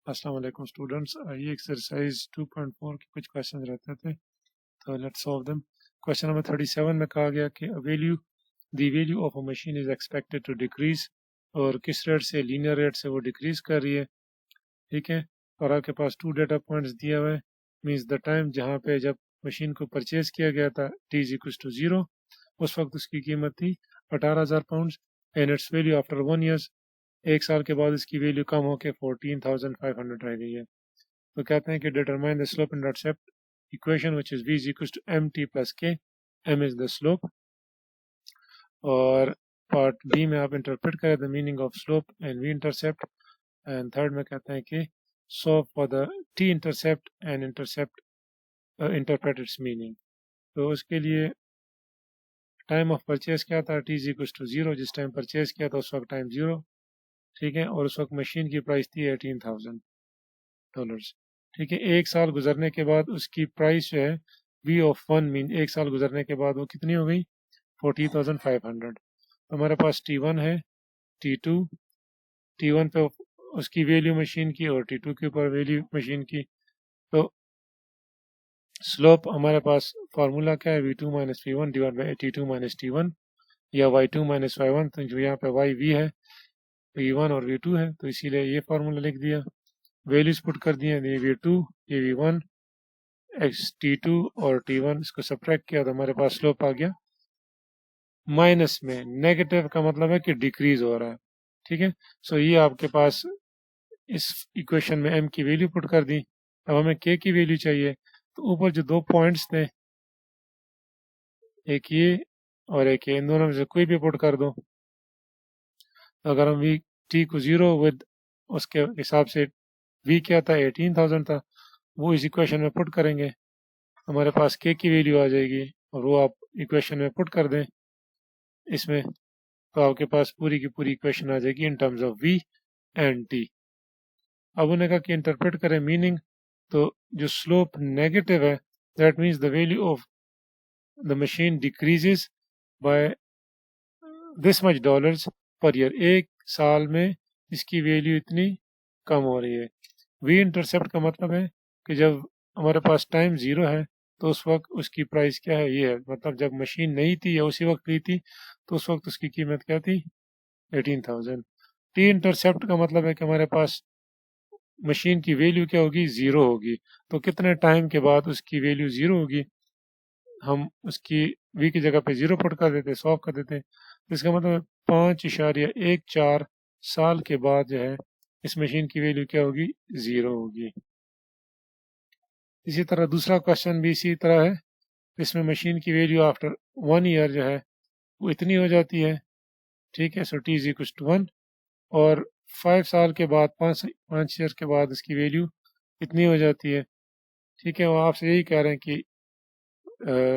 अस्सलाम वालेकुम स्टूडेंट्स। ये एक्सरसाइज 2.4 के कुछ क्वेश्चन रहते थे, तो let's solve them. Question number 37 में कहा गया कि the value of a machine is expected to decrease, और किस रेट से, लीनियर रेट से वो डिक्रीज कर रही है। ठीक है, और आपके पास 2 डेटा पॉइंट्स दिए हुए हैं। मीन्स द टाइम जहाँ पे जब मशीन को परचेज किया गया था t इज इक्वल टू 0, उस वक्त उसकी कीमत थी 18,000 pound, and it's value after 1 year, 1 साल के बाद इसकी वैल्यू कम होकर 14,500 रह गई है। तो कहते हैं कि determine the slope intercept equation which is v is equal to mt plus k, m is the slope. और पार्ट बी में आप इंटरप्रेट करें the meaning of slope and v intercept, and third में कहते हैं कि solve for the t intercept and intercept interpret its meaning. तो उसके लिए टाइम ऑफ परचेज क्या था, t इज इक्वल टू 0, जिस टाइम परचेज किया था उस वक्त टाइम 0। ठीक है, और उस वक्त मशीन की प्राइस थी $18,000। ठीक है, 1 साल गुजरने के बाद उसकी प्राइस जो है v ऑफ 1 मीन 1 साल गुजरने के बाद वो कितनी हो गई 40,500। तो हमारे पास t1 है, t1 पे उसकी वैल्यू मशीन की और t2 के ऊपर वैल्यू मशीन की। तो स्लोप हमारे पास फार्मूला क्या है, v2 minus v1 divide by t2 minus t1, या y2 माइनस y1। तो जो यहाँ पे y v है, v1 और v2 है, तो इसीलिए ये फार्मूला लिख दिया। वैल्यूज पुट कर दिए, ये v2, ये v1, एक्स t2 और t1, इसको सब्ट्रैक्ट किया तो हमारे पास स्लोप आ गया माइनस में। नेगेटिव का मतलब है कि डिक्रीज हो रहा है। ठीक है, सो ये आपके पास इस इक्वेशन में m की वैल्यू पुट कर दी। अब हमें k की वैल्यू चाहिए, तो ऊपर जो 2 पॉइंट्स थे, एक ये और एक ये, इन दोनों में से कोई भी पुट कर दो। तो अगर हम v t को 0 विद उसके हिसाब से v क्या था 18,000 था, वो इस इक्वेशन में पुट करेंगे, हमारे पास k की वैल्यू आ जाएगी, और वो आप इक्वेशन में पुट कर दें इसमें, तो आपके पास पूरी की पूरी इक्वेशन आ जाएगी in terms of v and t। अब उन्हें कहा कि इंटरप्रेट करें मीनिंग। तो जो स्लोप नेगेटिव है, that means the value of the machine decreases by this much dollars per year. 1 साल में इसकी वैल्यू इतनी कम हो रही है। वी इंटरसेप्ट का मतलब है कि जब हमारे पास टाइम 0 है तो उस वक्त उसकी प्राइस क्या है, ये है, मतलब जब मशीन नहीं थी या उसी वक्त ली थी तो उस वक्त उसकी कीमत क्या थी 18,000। टी इंटरसेप्ट का मतलब है कि हमारे पास मशीन की वैल्यू क्या होगी 0 होगी, तो कितने टाइम के बाद उसकी वैल्यू 0 होगी, हम उसकी वी की जगह पे 0 पुट कर देते, सॉल्व कर देते। तो इसका मतलब 5.14 साल के बाद जो है इस मशीन की वैल्यू क्या होगी 0 होगी। इसी तरह दूसरा क्वेश्चन भी इसी तरह है, इसमें मशीन की वैल्यू आफ्टर 1 ईयर जो है वो इतनी हो जाती है। ठीक है, so T is equal to 1, और 5 साल के बाद, 5 ईयर के बाद इसकी वैल्यू इतनी हो जाती है। ठीक है, वो आपसे यही कह रहे हैं कि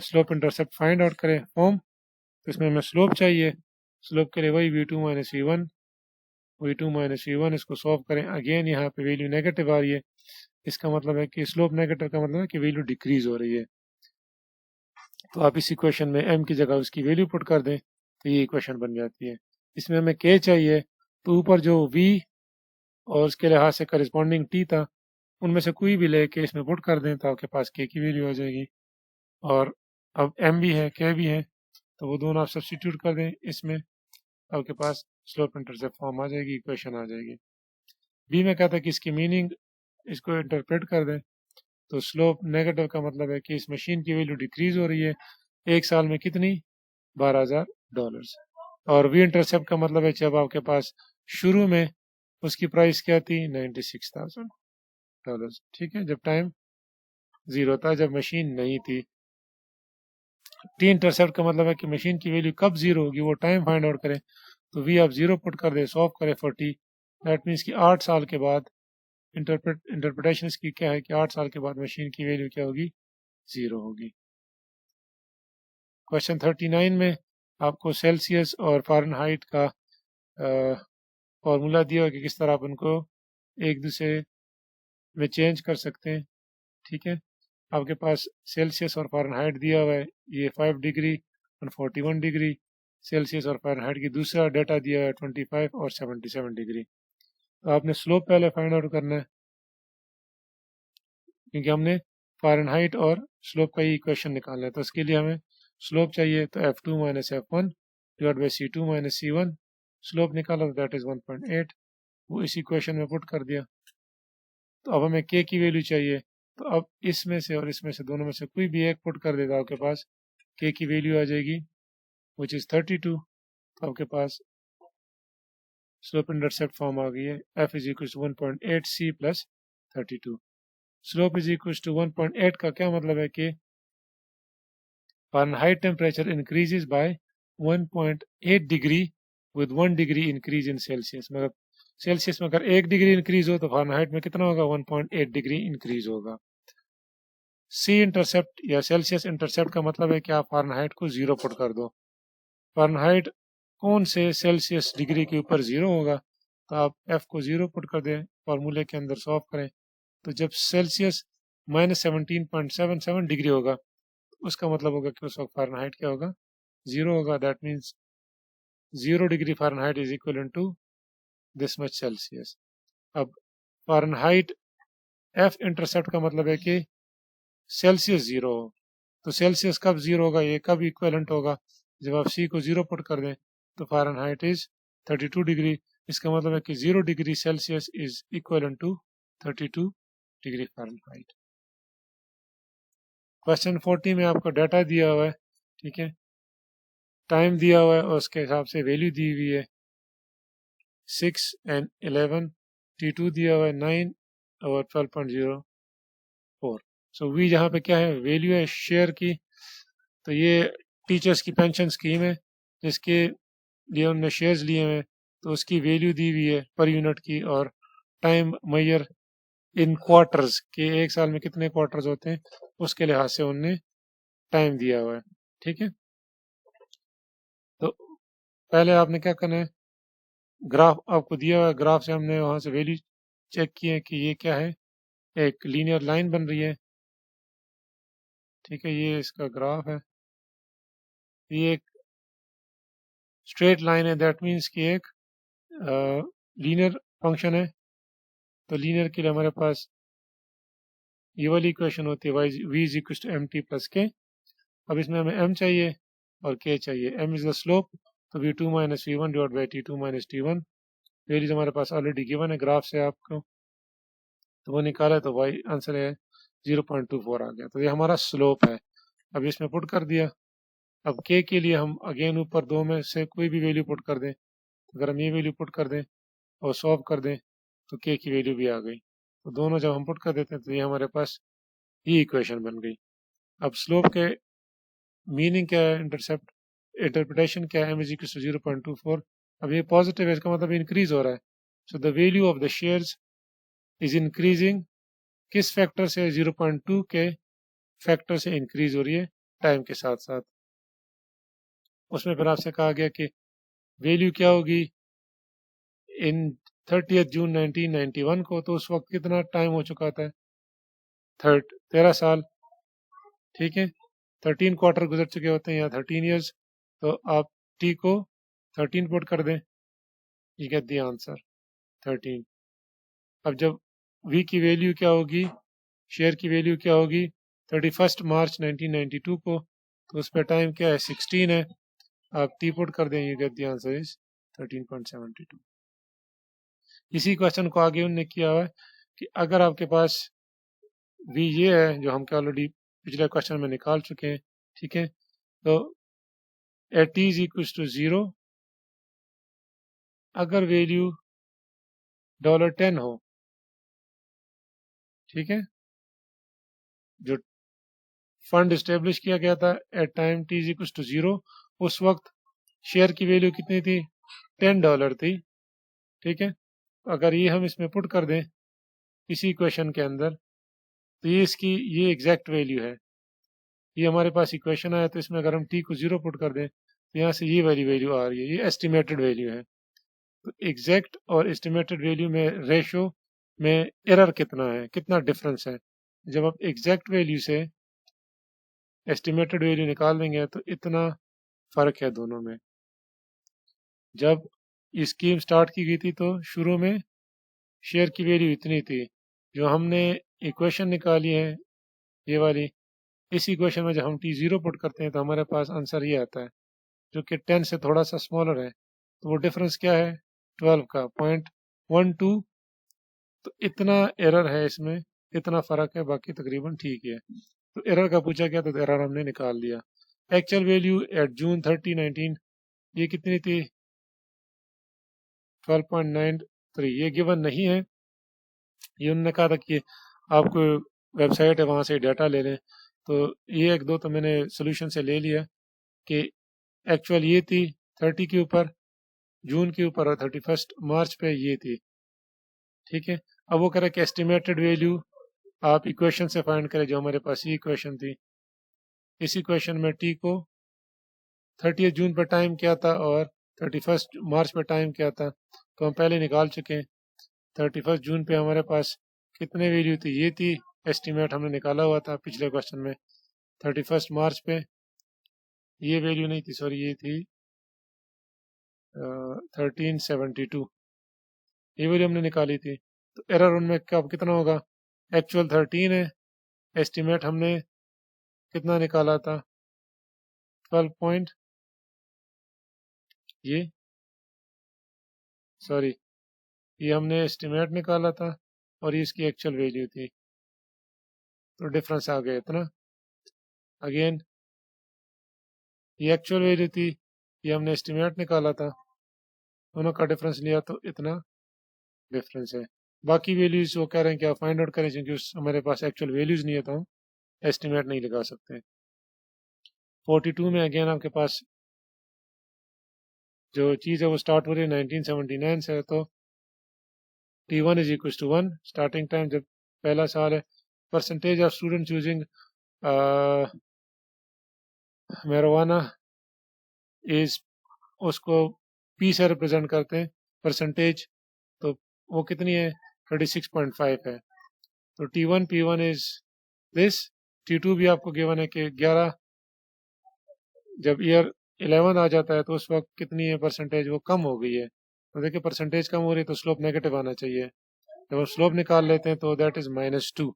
स्लोप इंटरसेप्ट फाइंड आउट करें फॉर्म। तो इसमें हमें स्लोप चाहिए, स्लोप के लिए वही v2 minus v1, v2 minus v1, इसको सॉल्व करें। अगेन यहाँ पे वैल्यू नेगेटिव आ रही है, इसका मतलब है कि स्लोप नेगेटिव का मतलब है कि वैल्यू डिक्रीज हो रही है। तो आप इस इक्वेशन में m की जगह उसकी वैल्यू पुट कर दें तो ये इक्वेशन बन जाती है। इसमें हमें k चाहिए, तो ऊपर जो v और उसके लिहाज से करस्पॉन्डिंग t था, उनमें से कोई भी लेके इसमें पुट कर दें तो आपके पास k की वैल्यू आ जाएगी। और अब m भी है, k भी है, तो वो दोनों आप सब्सटीट्यूट कर दें इसमें, आपके पास स्लोप इंटरसेप्ट फॉर्म आ जाएगी, इक्वेशन आ जाएगी। बी में कहता है कि इसकी मीनिंग, इसको इंटरप्रेट कर दें। तो स्लोप नेगेटिव का मतलब है कि इस मशीन की वैल्यू डिक्रीज हो रही है, 1 साल में कितनी $12,000। और वी इंटरसेप्ट का मतलब है जब आपके पास शुरू में उसकी प्राइस क्या थी $96,000। ठीक है, जब टाइम 0 था, जब मशीन नहीं थी। टी इंटरसेप्ट का मतलब है कि मशीन की वैल्यू कब 0 होगी, वो टाइम फाइंड आउट करें। तो वी आप 0 पुट कर दे, सॉल्व करें फॉर टी, दैट मीन्स कि 8 साल के बाद, इंटरप्रिटेशन इसकी क्या है कि 8 साल के बाद मशीन की वैल्यू क्या होगी 0 होगी। क्वेश्चन 39 में आपको सेल्सियस और फ़ारेनहाइट का फॉर्मूला दिया है कि किस तरह आप उनको एक दूसरे में चेंज कर सकते हैं। ठीक है, आपके पास सेल्सियस और फ़ारेनहाइट दिया हुआ है, ये 5 डिग्री और 41 डिग्री सेल्सियस और फ़ारेनहाइट की। दूसरा डाटा दिया है 25 और 77 डिग्री। तो आपने स्लोप पहले फाइंड आउट करना है। क्योंकि हमने फ़ारेनहाइट और स्लोप का ही इक्वेशन निकालना है। तो इसके लिए हमें स्लोप चाहिए, तो F2 minus F1 divide by C2 minus C1, slope निकाला तो दैट इज़ 1.8, वो इस इक्वेशन में पुट कर दिया। तो अब हमें K की वैल्यू चाहिए, तो अब इसमें से और इसमें से दोनों में से कोई भी एक पुट कर देगा, आपके पास K की वैल्यू आ जाएगी विच इज़ 32। तो आपके पास स्लोप इंटरसेप्ट फॉर्म आ गई है, F is equal to 1.8 C plus 32। Slope is equal to 1.8 का क्या मतलब है कि Fahrenheit temperature increases by 1.8 degree with 1 degree increase in Celsius. मतलब सेल्सियस में अगर 1 डिग्री इंक्रीज हो तो फ़ारेनहाइट में कितना होगा, 1.8 डिग्री इंक्रीज होगा। सी इंटरसेप्ट या सेल्सियस इंटरसेप्ट का मतलब है कि आप फ़ारेनहाइट को 0 पुट कर दो। फ़ारेनहाइट कौन से सेल्सियस डिग्री के ऊपर 0 होगा, तो आप F को 0 पुट कर दें, फार्मूले के अंदर सॉल्व करें। तो जब सेल्सियस -17.77 डिग्री होगा, उसका मतलब होगा कि उस वक्त फ़ारेनहाइट क्या होगा, 0 होगा। That means 0 degree Fahrenheit is equal to this much Celsius. अब फ़ारेनहाइट F इंटरसेप्ट का मतलब है कि सेल्सियस 0 हो, तो सेल्सियस कब 0 होगा, ये कब इक्वलेंट होगा, जब आप C को 0 पुट कर दें तो फ़ारेनहाइट इज 32 डिग्री। इसका मतलब है कि 0 degree Celsius is equivalent to 32 degree Fahrenheit. Question 40 में आपको डाटा दिया हुआ है, ठीक है, टाइम दिया हुआ है और उसके हिसाब से वैल्यू दी हुई है 6 and 11, T2 दिया हुआ है 9 और 12.04। सो वी जहाँ पे क्या है, वैल्यू है शेयर की। तो ये टीचर्स की पेंशन स्कीम है जिसके लिए उन्होंने शेयर्स लिए हैं, तो उसकी वैल्यू दी हुई है पर यूनिट की, और टाइम मैयर इन क्वार्टर्स के, एक साल में कितने क्वार्टर्स होते हैं उसके लिहाज से उनने टाइम दिया हुआ है, ठीक है। तो पहले आपने क्या करना है, ग्राफ आपको दिया हुआ है, ग्राफ से हमने वहाँ से वैल्यू चेक की है कि ये क्या है, एक लीनियर लाइन बन रही है, ठीक है, ये इसका ग्राफ है, ये एक स्ट्रेट लाइन है, दैट मीन्स कि एक लीनियर फंक्शन है। तो लीनियर के लिए हमारे पास ये वाली इक्वेशन होती है v is equal to M T plus K. अब इसमें हमें m चाहिए और k चाहिए। m इज द स्लोप, तो v2 minus V one divide by t2 minus t1, values हमारे पास ऑलरेडी गिवन है ग्राफ से आपको, तो वो निकाला है, तो y आंसर है 0.24 आ गया। तो ये हमारा स्लोप है। अब इसमें पुट कर दिया। अब k के लिए हम अगेन ऊपर दो में से कोई भी वैल्यू पुट कर दें, अगर हम ये वैल्यू पुट कर दें और सॉल्व कर दें तो k की वैल्यू भी आ गई। तो दोनों जब हम पुट कर देते हैं तो ये हमारे पास ये इक्वेशन बन गई। अब स्लोप के मीनिंग क्या है, इंटरसेप्ट इंटरप्रिटेशन क्या है, m इज इक्वल टू 0.24। अब ये पॉजिटिव है, इसका मतलब इंक्रीज हो रहा है। So the value of the shares is increasing, किस फैक्टर से, 0.2 के फैक्टर से इंक्रीज हो रही है टाइम के साथ साथ। उसमें फिर आपसे कहा गया कि वैल्यू क्या होगी इन 30 जून 1991 को, तो उस वक्त कितना टाइम हो चुका था, 13 साल, ठीक है, 13 क्वार्टर गुजर चुके होते हैं या 13 ईयर्स। तो आप टी को 13 पुट कर दें, यू गेट द आंसर 13। अब जब वी की वैल्यू क्या होगी, शेयर की वैल्यू क्या होगी 31 मार्च 1992 को, तो उस पर टाइम क्या है 16 है, आप टी पुट कर दें, you get the answer is 13.72। इसी क्वेश्चन को आगे उन्होंने किया हुआ है कि अगर आपके पास वी ये है जो हम ऑलरेडी पिछले क्वेश्चन में निकाल चुके हैं, ठीक है, तो at T is equal to 0 अगर वैल्यू $10 हो, ठीक है, जो फंड इस्टेब्लिश किया गया था at time T is equal to 0, उस वक्त शेयर की वैल्यू कितनी थी, $10 थी, ठीक है। अगर ये हम इसमें पुट कर दें इसी इक्वेशन के अंदर, तो ये इसकी ये एग्जैक्ट वैल्यू है। ये हमारे पास इक्वेशन आया, तो इसमें अगर हम टी को 0 पुट कर दें तो यहाँ से ये वाली वैल्यू आ रही है, ये एस्टिमेटेड वैल्यू है। तो एग्जैक्ट और एस्टिमेटेड वैल्यू में रेशो में एरर कितना है, कितना डिफरेंस है। जब आप एग्जैक्ट वैल्यू से एस्टिमेटेड वैल्यू निकाल देंगे तो इतना फ़र्क है दोनों में। जब ये स्कीम स्टार्ट की गई थी तो शुरू में शेयर की वैल्यू इतनी थी, जो हमने इक्वेशन निकाली है ये वाली, इस इक्वेशन में जब हम t0 पुट करते हैं तो हमारे पास आंसर ये आता है जो कि 10 से थोड़ा सा स्मॉलर है। तो वो डिफरेंस क्या है? 12 का 0.12। तो इतना एरर है इसमें, इतना फ़र्क है, बाकी तकरीबन ठीक है। तो एरर का पूछा गया तो एरर हमने निकाल दिया। एक्चुअल वैल्यू एट जून 3019 ये कितनी थी? 12.93। ये गिवन नहीं है, ये उन्होंने कहा था कि आपको वेबसाइट है वहाँ से डाटा ले लें। तो ये एक दो तो मैंने सोल्यूशन से ले लिया कि एक्चुअल ये थी 30 के ऊपर, जून के ऊपर, और 31 मार्च पे ये थी। ठीक है, अब वो कह रहा है कि एस्टिमेटेड वैल्यू आप इक्वेशन से फाइंड करें, जो हमारे पास ये इक्वेशन थी। इस इक्वेशन में टी को 30 जून पर टाइम क्या था और 31 मार्च पर टाइम क्या था, तो हम पहले निकाल चुके हैं। 31 जून पे हमारे पास कितने वैल्यू थी? ये थी, एस्टिमेट हमने निकाला हुआ था पिछले क्वेश्चन में। 31 मार्च पे ये वैल्यू नहीं थी, सॉरी, ये थी 1372, ये वैल्यू हमने निकाली थी। तो एरर उनमें कब कितना होगा? एक्चुअल 13 है, एस्टिमेट हमने कितना निकाला था? 12 पॉइंट, ये सॉरी, ये हमने एस्टिमेट निकाला था और ये इसकी एक्चुअल वैल्यू थी, तो डिफरेंस आ गया इतना। अगेन ये एक्चुअल वैल्यू थी, ये हमने एस्टिमेट निकाला था, दोनों का डिफरेंस लिया तो इतना डिफरेंस है। बाकी वैल्यूज वो कह रहे हैं कि आप फाइंड आउट करें, क्योंकि उस हमारे पास एक्चुअल वैल्यूज नहीं है तो हम एस्टिमेट नहीं लगा सकते। 42 में अगेन आपके पास जो चीज़ है वो स्टार्ट हो रही है 1979 से, तो T1 is equal to 1, starting time जब पहला साल है। Percentage of student choosing marijuana is, उसको P से रिप्रेजेंट करते हैं परसेंटेज, तो वो कितनी है? 36.5 है। तो T1 P1 is this. T2 भी आपको गिवन है कि 11, जब ईयर 11 आ जाता है तो उस वक्त कितनी है परसेंटेज? वो कम हो गई है। तो देखिए परसेंटेज कम हो रही है तो स्लोप नेगेटिव आना चाहिए। जब हम स्लोप निकाल लेते हैं तो दैट इज -2।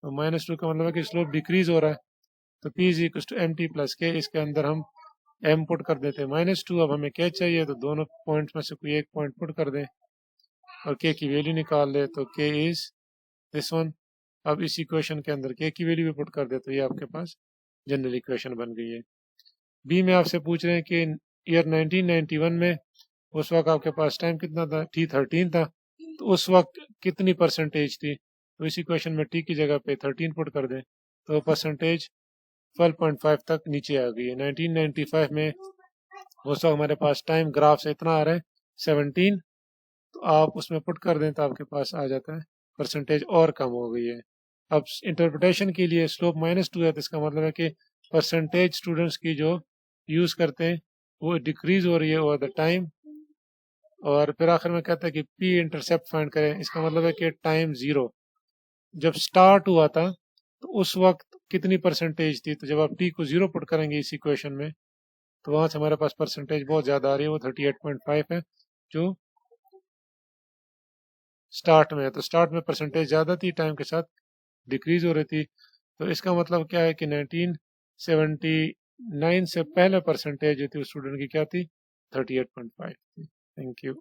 तो -2 का मतलब है कि स्लोप डिक्रीज हो रहा है। तो P is equal to MT plus K, इसके अंदर हम M पुट कर देते हैं -2। अब हमें K चाहिए तो दोनों पॉइंट्स में से कोई एक पॉइंट पुट कर दें और K की वैल्यू निकाल ले, तो K इज दिस वन। अब इस इक्वेशन के अंदर K की वैल्यू भी पुट कर दे तो ये आपके पास जनरल इक्वेशन बन गई है। बी में आपसे पूछ रहे हैं कि ईयर 1991 में उस वक्त आपके पास टाइम कितना था? T13 था, तो उस वक्त कितनी परसेंटेज थी? तो इसी क्वेश्चन में T की जगह पे 13 पुट कर दें तो परसेंटेज 12.5 तक नीचे आ गई है। 1995 में उस वक्त हमारे पास टाइम ग्राफ से इतना आ रहा है 17, तो आप उसमें पुट कर दें तो आपके पास आ जाता है परसेंटेज और कम हो गई है। अब इंटरप्रिटेशन के लिए स्लोप -2 है, तो इसका मतलब है कि परसेंटेज स्टूडेंट्स की जो यूज़ करते हैं वो डिक्रीज हो रही है ओवर द टाइम। और फिर आखिर में कहता है कि पी इंटरसेप्ट फाइंड करें, इसका मतलब है कि टाइम 0 जब स्टार्ट हुआ था तो उस वक्त कितनी परसेंटेज थी। तो जब आप टी को 0 पुट करेंगे इस इक्वेशन में तो वहां से हमारे पास परसेंटेज बहुत ज़्यादा आ रही है, वो 38.5 है जो स्टार्ट में है। तो स्टार्ट में परसेंटेज ज़्यादा थी, टाइम के साथ डिक्रीज हो रही थी। तो इसका मतलब क्या है कि 1979 से पहले परसेंटेज जो थी उस स्टूडेंट की क्या थी? 38.5 थी। Thank you.